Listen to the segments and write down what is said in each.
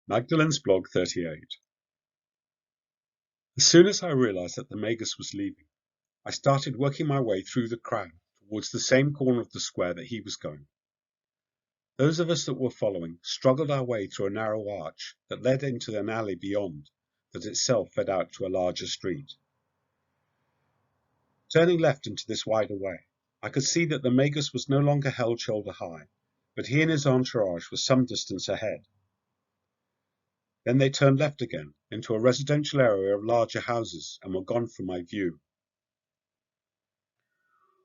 Magdalene's blog 38. As soon as I realized that the Magus was leaving, I started working my way through the crowd towards the same corner of the square that he was going. Those of us that were following struggled our way through a narrow arch that led into an alley beyond, that itself fed out to a larger street. Turning left into this wider way, I could see that the Magus was no longer held shoulder high, but he and his entourage were some distance ahead. Then they turned left again into a residential area of larger houses and were gone from my view.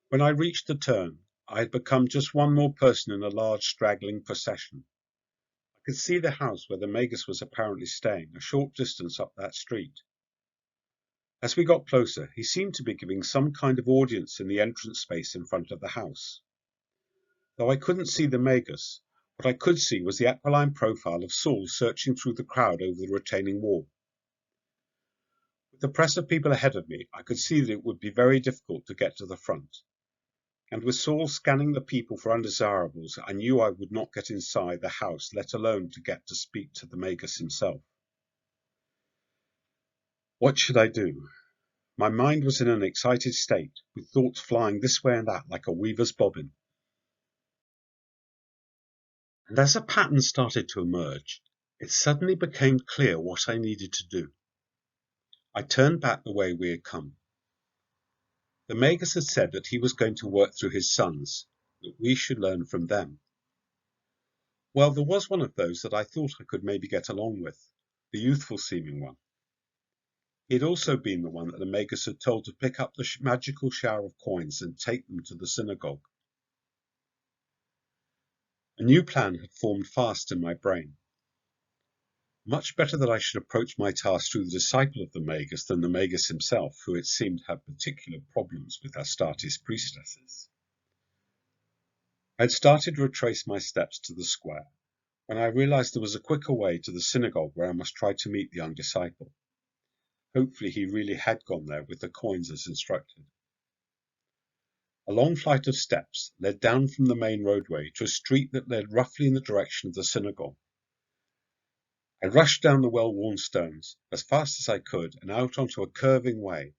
When I reached the turn, I had become just one more person in a large straggling procession. I could see the house where the Magus was apparently staying a short distance up that street. As we got closer, he seemed to be giving some kind of audience in the entrance space in front of the house. Though I couldn't see the Magus, what I could see was the aquiline profile of Saul searching through the crowd over the retaining wall. With the press of people ahead of me, I could see that it would be very difficult to get to the front. And with Saul scanning the people for undesirables, I knew I would not get inside the house, let alone to get to speak to the Magus himself. What should I do? My mind was in an excited state, with thoughts flying this way and that like a weaver's bobbin. And as a pattern started to emerge, it suddenly became clear what I needed to do. I turned back the way we had come. The Magus had said that he was going to work through his sons, that we should learn from them. Well, there was one of those that I thought I could maybe get along with, the youthful-seeming one. He had also been the one that the Magus had told to pick up the magical shower of coins and take them to the synagogue. A new plan had formed fast in my brain. Much better that I should approach my task through the disciple of the Magus than the Magus himself, who it seemed had particular problems with Astarte's priestesses. I had started to retrace my steps to the square, when I realized there was a quicker way to the synagogue where I must try to meet the young disciple. Hopefully he really had gone there with the coins as instructed. A long flight of steps led down from the main roadway to a street that led roughly in the direction of the synagogue. I rushed down the well-worn stones as fast as I could and out onto a curving way,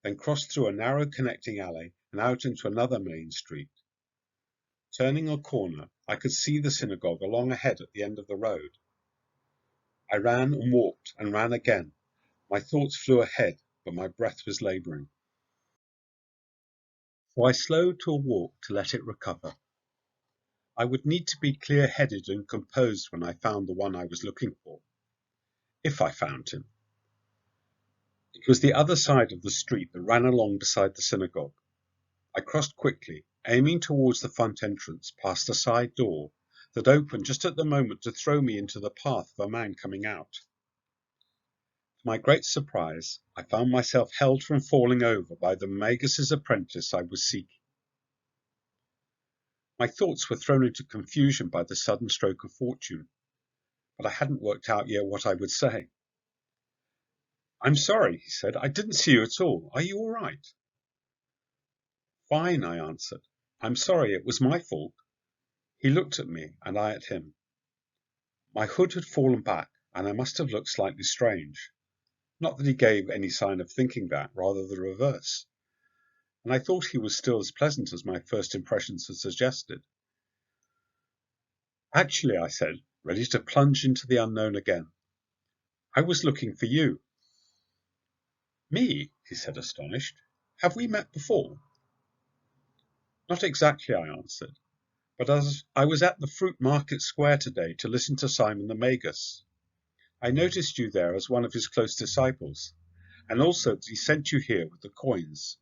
then crossed through a narrow connecting alley and out into another main street. Turning a corner, I could see the synagogue along ahead at the end of the road. I ran and walked and ran again. My thoughts flew ahead, but my breath was labouring. So I slowed to a walk to let it recover. I would need to be clear-headed and composed when I found the one I was looking for. If I found him. It was the other side of the street that ran along beside the synagogue. I crossed quickly, aiming towards the front entrance, past a side door that opened just at the moment to throw me into the path of a man coming out. To my great surprise, I found myself held from falling over by the Magus's apprentice I was seeking. My thoughts were thrown into confusion by the sudden stroke of fortune, but I hadn't worked out yet what I would say. "I'm sorry," he said. "I didn't see you at all. Are you all right?" "Fine," I answered. "I'm sorry, it was my fault." He looked at me, and I at him. My hood had fallen back, and I must have looked slightly strange. Not that he gave any sign of thinking that, rather the reverse. And I thought he was still as pleasant as my first impressions had suggested. "Actually," I said, ready to plunge into the unknown again, "I was looking for you." "Me?" he said, astonished. "Have we met before?" "Not exactly," I answered, "but as I was at the Fruit Market Square today to listen to Simon the Magus, I noticed you there as one of his close disciples, and also that he sent you here with the coins."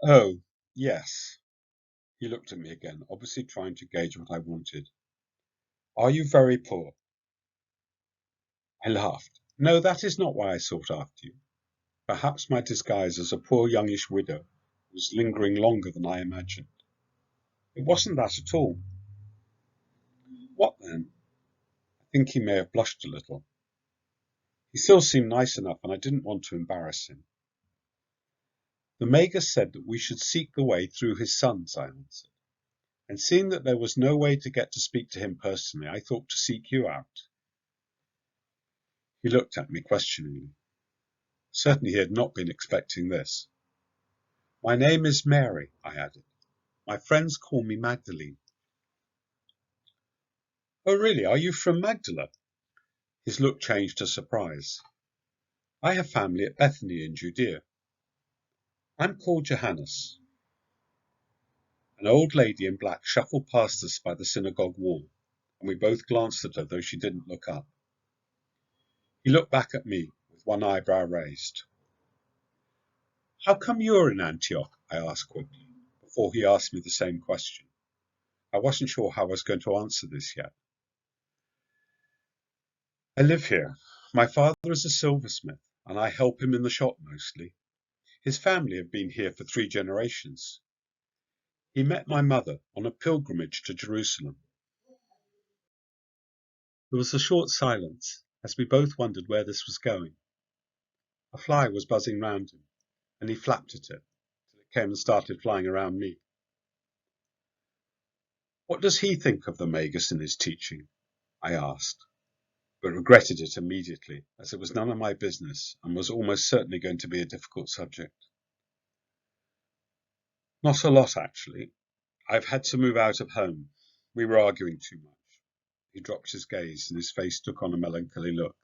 "Oh, yes." He looked at me again, obviously trying to gauge what I wanted. "Are you very poor?" I laughed. "No, that is not why I sought after you. Perhaps my disguise as a poor youngish widow was lingering longer than I imagined. It wasn't that at all." "What then?" I think he may have blushed a little. He still seemed nice enough, and I didn't want to embarrass him. "The Magus said that we should seek the way through his sons," I answered. "And seeing that there was no way to get to speak to him personally, I thought to seek you out. He looked at me questioningly. Certainly he had not been expecting this. My name is Mary, I added. My friends call me Magdalene. Oh, really? Are you from Magdala? His look changed to surprise. I have family at Bethany in Judea. I'm called Johannes. An old lady in black shuffled past us by the synagogue wall, and we both glanced at her, though she didn't look up. He looked back at me, with one eyebrow raised. How come you're in Antioch? I asked quickly, before he asked me the same question. I wasn't sure how I was going to answer this yet. I live here. My father is a silversmith, and I help him in the shop mostly. His family have been here for 3 generations. He met my mother on a pilgrimage to Jerusalem. There was a short silence, as we both wondered where this was going. A fly was buzzing round him, and he flapped at it, till it came and started flying around me. What does he think of the Magus and his teaching? I asked, but regretted it immediately, as it was none of my business, and was almost certainly going to be a difficult subject. Not a lot, actually. I've had to move out of home. We were arguing too much. He dropped his gaze, and his face took on a melancholy look.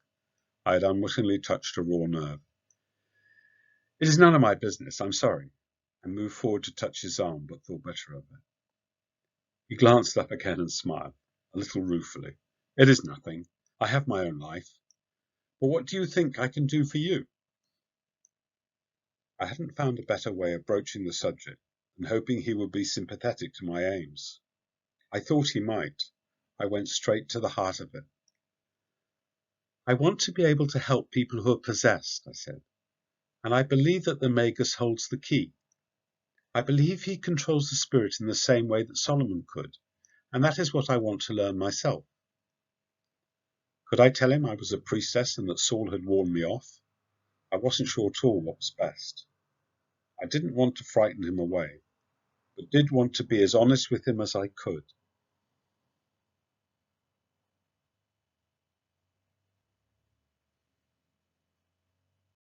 I had unwittingly touched a raw nerve. It is none of my business, I'm sorry. I moved forward to touch his arm, but thought better of it. He glanced up again and smiled, a little ruefully. It is nothing. I have my own life. But what do you think I can do for you? I hadn't found a better way of broaching the subject than hoping he would be sympathetic to my aims. I thought he might. I went straight to the heart of it. I want to be able to help people who are possessed, I said, and I believe that the Magus holds the key. I believe he controls the spirit in the same way that Solomon could, and that is what I want to learn myself. Could I tell him I was a priestess and that Saul had warned me off? I wasn't sure at all what was best. I didn't want to frighten him away, but did want to be as honest with him as I could.